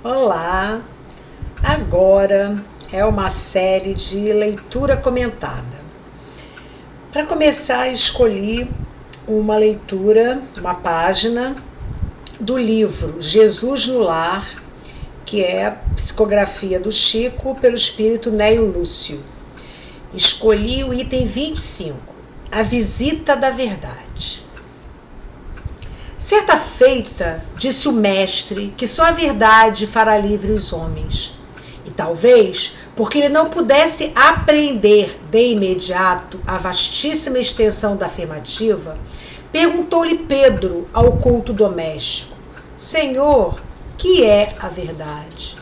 Olá! Agora é uma série de leitura comentada. Para começar, escolhi uma leitura, uma página do livro Jesus no Lar, que é a psicografia do Chico pelo espírito Neio Lúcio. Escolhi o item 25, a visita da verdade. Certa feita, disse o mestre que só a verdade fará livre os homens. E talvez, porque ele não pudesse apreender de imediato a vastíssima extensão da afirmativa, perguntou-lhe Pedro ao culto doméstico: Senhor, que é a verdade?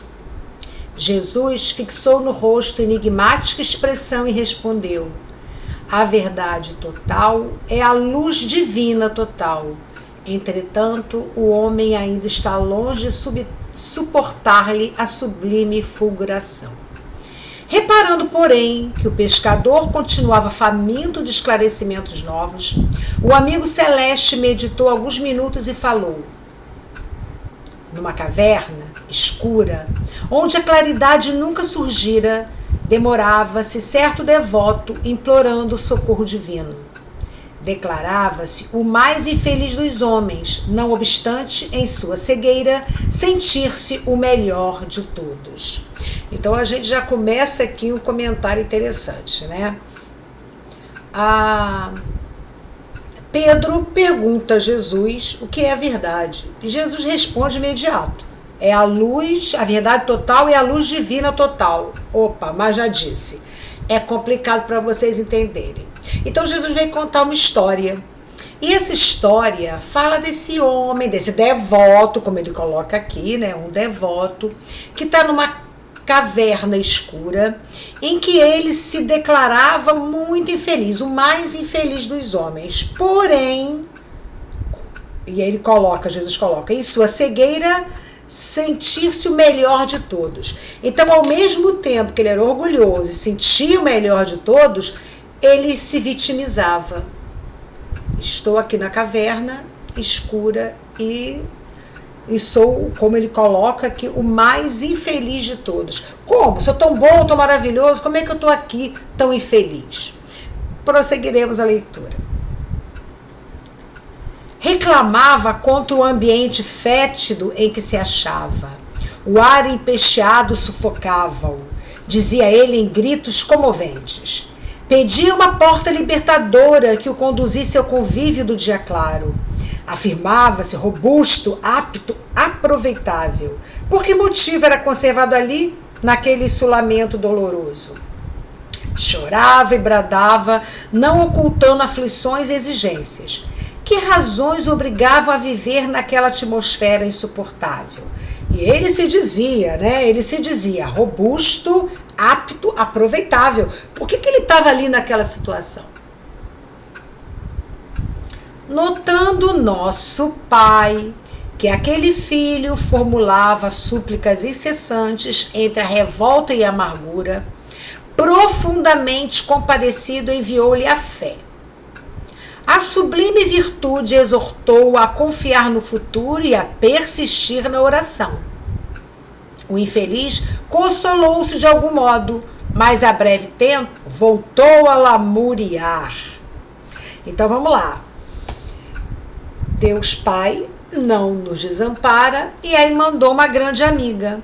Jesus fixou no rosto enigmática expressão e respondeu: a verdade total é a luz divina total. Entretanto, o homem ainda está longe de suportar-lhe a sublime fulguração. Reparando, porém, que o pescador continuava faminto de esclarecimentos novos, o amigo celeste meditou alguns minutos e falou: numa caverna escura, onde a claridade nunca surgira, demorava-se certo devoto implorando o socorro divino. Declarava-se o mais infeliz dos homens, não obstante, em sua cegueira, sentir-se o melhor de todos. Então a gente já começa aqui um comentário interessante, né? Pedro pergunta a Jesus o que é a verdade. E Jesus responde imediato: é a luz, a verdade total é a luz divina total. Opa, mas já disse. É complicado para vocês entenderem. Então Jesus vem contar uma história. E essa história fala desse homem, desse devoto, como ele coloca aqui, né? Um devoto, que está numa caverna escura, em que ele se declarava muito infeliz, o mais infeliz dos homens. Porém, e aí Jesus coloca, em sua cegueira, sentir-se o melhor de todos. Então, ao mesmo tempo que ele era orgulhoso e sentia o melhor de todos, ele se vitimizava. Estou aqui na caverna escura e sou, como ele coloca aqui, o mais infeliz de todos. Como? Sou tão bom, tão maravilhoso, como é que eu estou aqui tão infeliz? Prosseguiremos a leitura. Reclamava contra o ambiente fétido em que se achava. O ar empesteado sufocava-o, dizia ele em gritos comoventes. Pedia uma porta libertadora que o conduzisse ao convívio do dia claro. Afirmava-se robusto, apto, aproveitável. Por que motivo era conservado ali, naquele isolamento doloroso? Chorava e bradava, não ocultando aflições e exigências. Que razões obrigavam a viver naquela atmosfera insuportável? E ele se dizia, né? Ele se dizia robusto, apto, aproveitável. Por que ele estava ali naquela situação? Notando nosso pai que aquele filho formulava súplicas incessantes entre a revolta e a amargura, profundamente compadecido, enviou-lhe a fé. A sublime virtude exortou-o a confiar no futuro e a persistir na oração. O infeliz consolou-se de algum modo, mas a breve tempo voltou a lamuriar. Então vamos lá. Deus Pai não nos desampara e aí mandou uma grande amiga.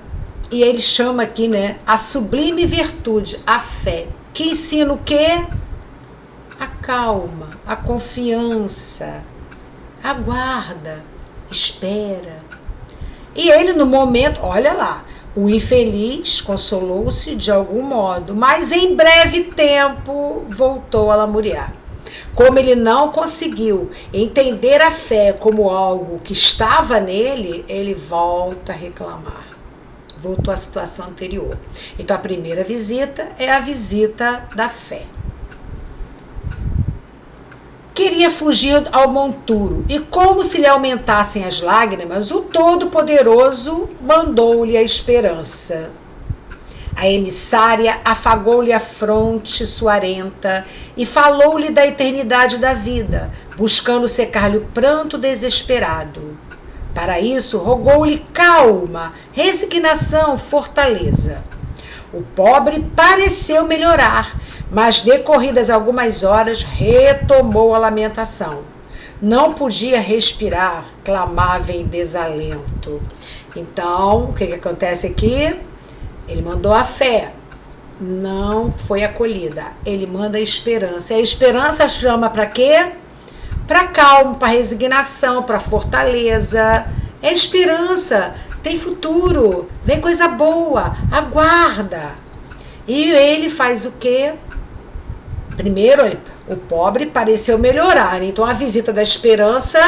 E ele chama aqui, né, a sublime virtude, a fé, que ensina o quê? A calma, a confiança, aguarda, espera. E ele no momento, olha lá, o infeliz consolou-se de algum modo, mas em breve tempo voltou a lamuriar. Como ele não conseguiu entender a fé como algo que estava nele, ele volta a reclamar. Voltou à situação anterior. Então a primeira visita é a visita da fé. Queria fugir ao monturo, e como se lhe aumentassem as lágrimas, o Todo-Poderoso mandou-lhe a esperança. A emissária afagou-lhe a fronte suarenta e falou-lhe da eternidade da vida, buscando secar-lhe o pranto desesperado. Para isso, rogou-lhe calma, resignação, fortaleza. O pobre pareceu melhorar, mas decorridas algumas horas, retomou a lamentação. Não podia respirar, clamava em desalento. Então, o que acontece aqui? Ele mandou a fé, não foi acolhida. Ele manda a esperança. E a esperança chama para quê? Para calma, para resignação, para fortaleza. É esperança, tem futuro, vem coisa boa, aguarda. E ele faz o quê? Primeiro, o pobre pareceu melhorar. Então a visita da esperança,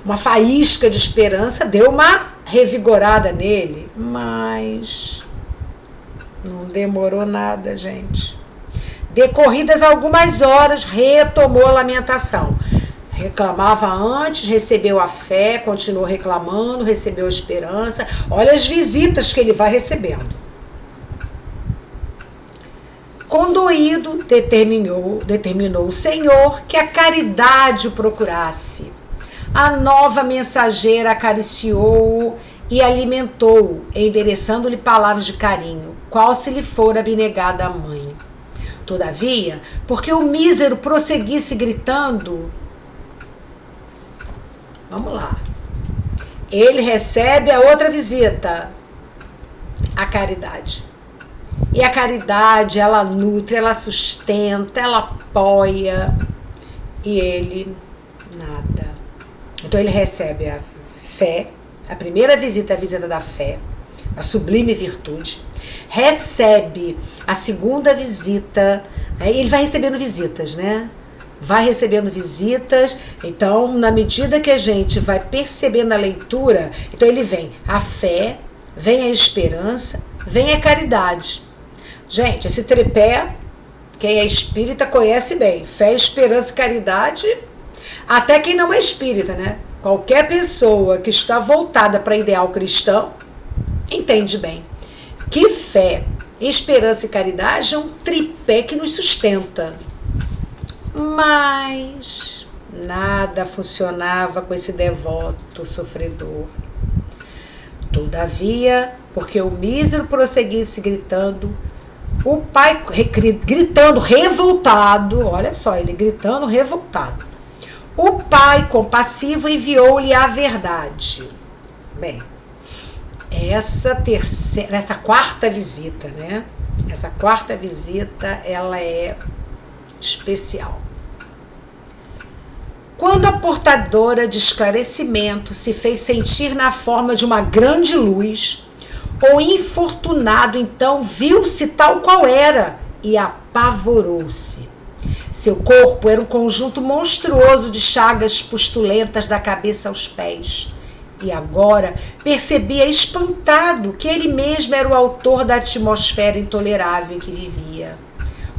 uma faísca de esperança, deu uma revigorada nele. Mas não demorou nada, gente. Decorridas algumas horas, retomou a lamentação. Reclamava antes, recebeu a fé, continuou reclamando, recebeu a esperança. Olha as visitas que ele vai recebendo. Condoído, determinou o Senhor que a caridade o procurasse. A nova mensageira acariciou-o e alimentou-o, endereçando-lhe palavras de carinho, qual se lhe fora abnegada a mãe. Todavia, porque o mísero prosseguisse gritando, vamos lá, ele recebe a outra visita, a caridade. E a caridade, ela nutre, ela sustenta, ela apoia, e ele nada. Então ele recebe a fé, a primeira visita é a visita da fé, a sublime virtude. Recebe a segunda visita, ele vai recebendo visitas, né? Vai recebendo visitas, então na medida que a gente vai percebendo a leitura, então ele vem a fé, vem a esperança, vem a caridade. Gente, esse tripé, quem é espírita conhece bem, fé, esperança e caridade, até quem não é espírita, né? Qualquer pessoa que está voltada para ideal cristão, entende bem que fé, esperança e caridade é um tripé que nos sustenta. Mas nada funcionava com esse devoto sofredor. Todavia, porque o mísero prosseguisse gritando, o pai gritando revoltado, olha só, ele gritando revoltado. O pai compassivo enviou-lhe a verdade. Bem, essa quarta visita, né? Essa quarta visita, ela é especial. Quando a portadora de esclarecimento se fez sentir na forma de uma grande luz, o infortunado então viu-se tal qual era e apavorou-se. Seu corpo era um conjunto monstruoso de chagas pustulentas da cabeça aos pés. E agora percebia espantado que ele mesmo era o autor da atmosfera intolerável em que vivia.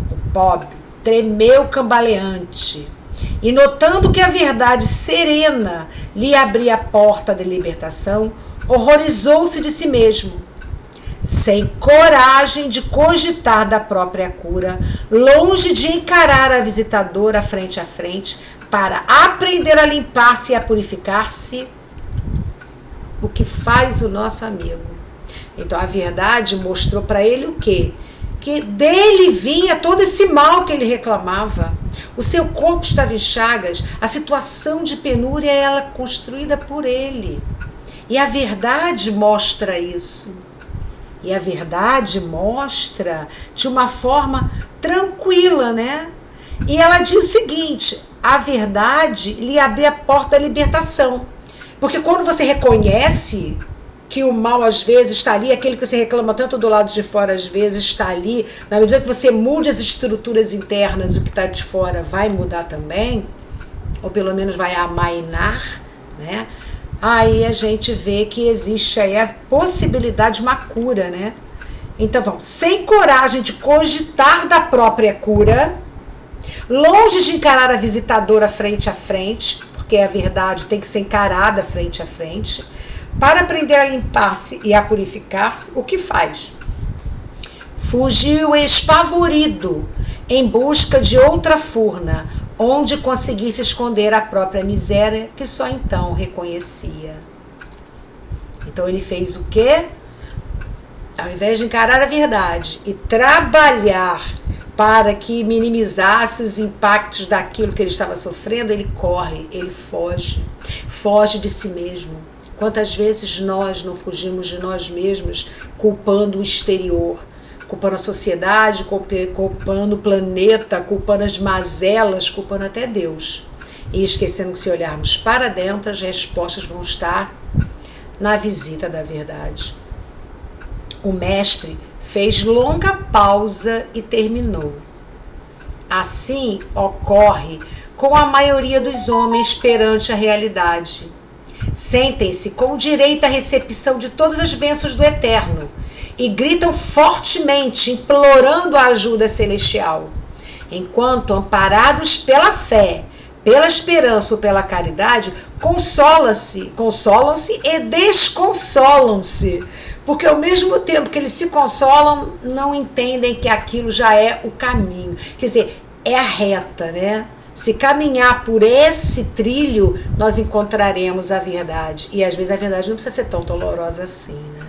O pobre tremeu cambaleante e, notando que a verdade serena lhe abria a porta da libertação, horrorizou-se de si mesmo. Sem coragem de cogitar da própria cura, longe de encarar a visitadora frente a frente para aprender a limpar-se e a purificar-se, o que faz o nosso amigo. Então a verdade mostrou para ele o quê? Que dele vinha todo esse mal que ele reclamava. O seu corpo estava em chagas, a situação de penúria ela construída por ele. E a verdade mostra isso. E a verdade mostra de uma forma tranquila, né? E ela diz o seguinte, a verdade lhe abre a porta da libertação. Porque quando você reconhece que o mal às vezes está ali, aquele que você reclama tanto do lado de fora às vezes está ali, na medida que você mude as estruturas internas, o que está de fora vai mudar também, ou pelo menos vai amainar, né? Aí a gente vê que existe aí a possibilidade de uma cura, né? Então vamos, sem coragem de cogitar da própria cura, longe de encarar a visitadora frente a frente, porque a verdade tem que ser encarada frente a frente, para aprender a limpar-se e a purificar-se, o que faz? Fugiu espavorido em busca de outra furna, onde conseguisse esconder a própria miséria que só então reconhecia. Então ele fez o quê? Ao invés de encarar a verdade e trabalhar para que minimizasse os impactos daquilo que ele estava sofrendo, ele corre, ele foge de si mesmo. Quantas vezes nós não fugimos de nós mesmos, culpando o exterior, culpando a sociedade, culpando o planeta, culpando as mazelas, culpando até Deus. E esquecendo que se olharmos para dentro, as respostas vão estar na visita da verdade. O mestre fez longa pausa e terminou. Assim ocorre com a maioria dos homens perante a realidade. Sentem-se com direito à recepção de todas as bênçãos do Eterno e gritam fortemente, implorando a ajuda celestial. Enquanto, amparados pela fé, pela esperança ou pela caridade, consolam-se e desconsolam-se. Porque ao mesmo tempo que eles se consolam, não entendem que aquilo já é o caminho. Quer dizer, é a reta, né? Se caminhar por esse trilho, nós encontraremos a verdade. E às vezes a verdade não precisa ser tão dolorosa assim, né?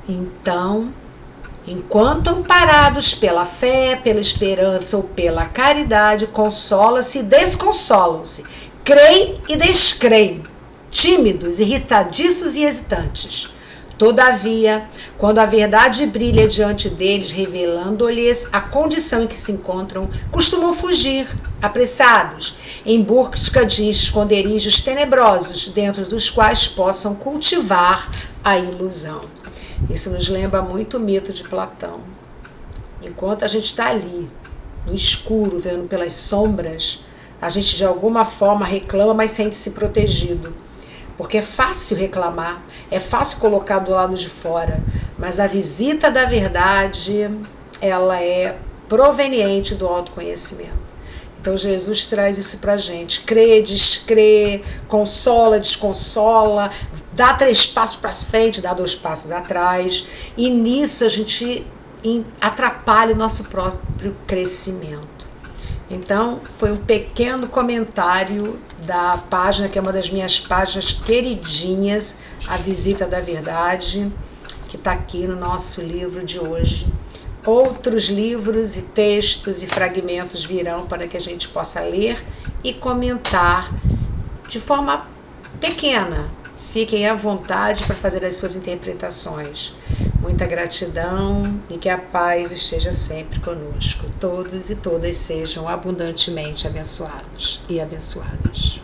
Então, enquanto amparados pela fé, pela esperança ou pela caridade, consolam-se e desconsolam-se, creem e descreem, tímidos, irritadiços e hesitantes. Todavia, quando a verdade brilha diante deles, revelando-lhes a condição em que se encontram, costumam fugir, apressados, em busca de esconderijos tenebrosos, dentro dos quais possam cultivar a ilusão. Isso nos lembra muito o mito de Platão. Enquanto a gente está ali, no escuro, vendo pelas sombras, a gente de alguma forma reclama, mas sente-se protegido. Porque é fácil reclamar, é fácil colocar do lado de fora, mas a visita da verdade, ela é proveniente do autoconhecimento. Então Jesus traz isso pra gente, crê, descrê, consola, desconsola, dá 3 passos para frente, dá 2 passos atrás, e nisso a gente atrapalha o nosso próprio crescimento. Então, foi um pequeno comentário da página, que é uma das minhas páginas queridinhas, A Visita da Verdade, que está aqui no nosso livro de hoje. Outros livros e textos e fragmentos virão para que a gente possa ler e comentar de forma pequena. Fiquem à vontade para fazer as suas interpretações. Muita gratidão e que a paz esteja sempre conosco. Todos e todas sejam abundantemente abençoados e abençoadas.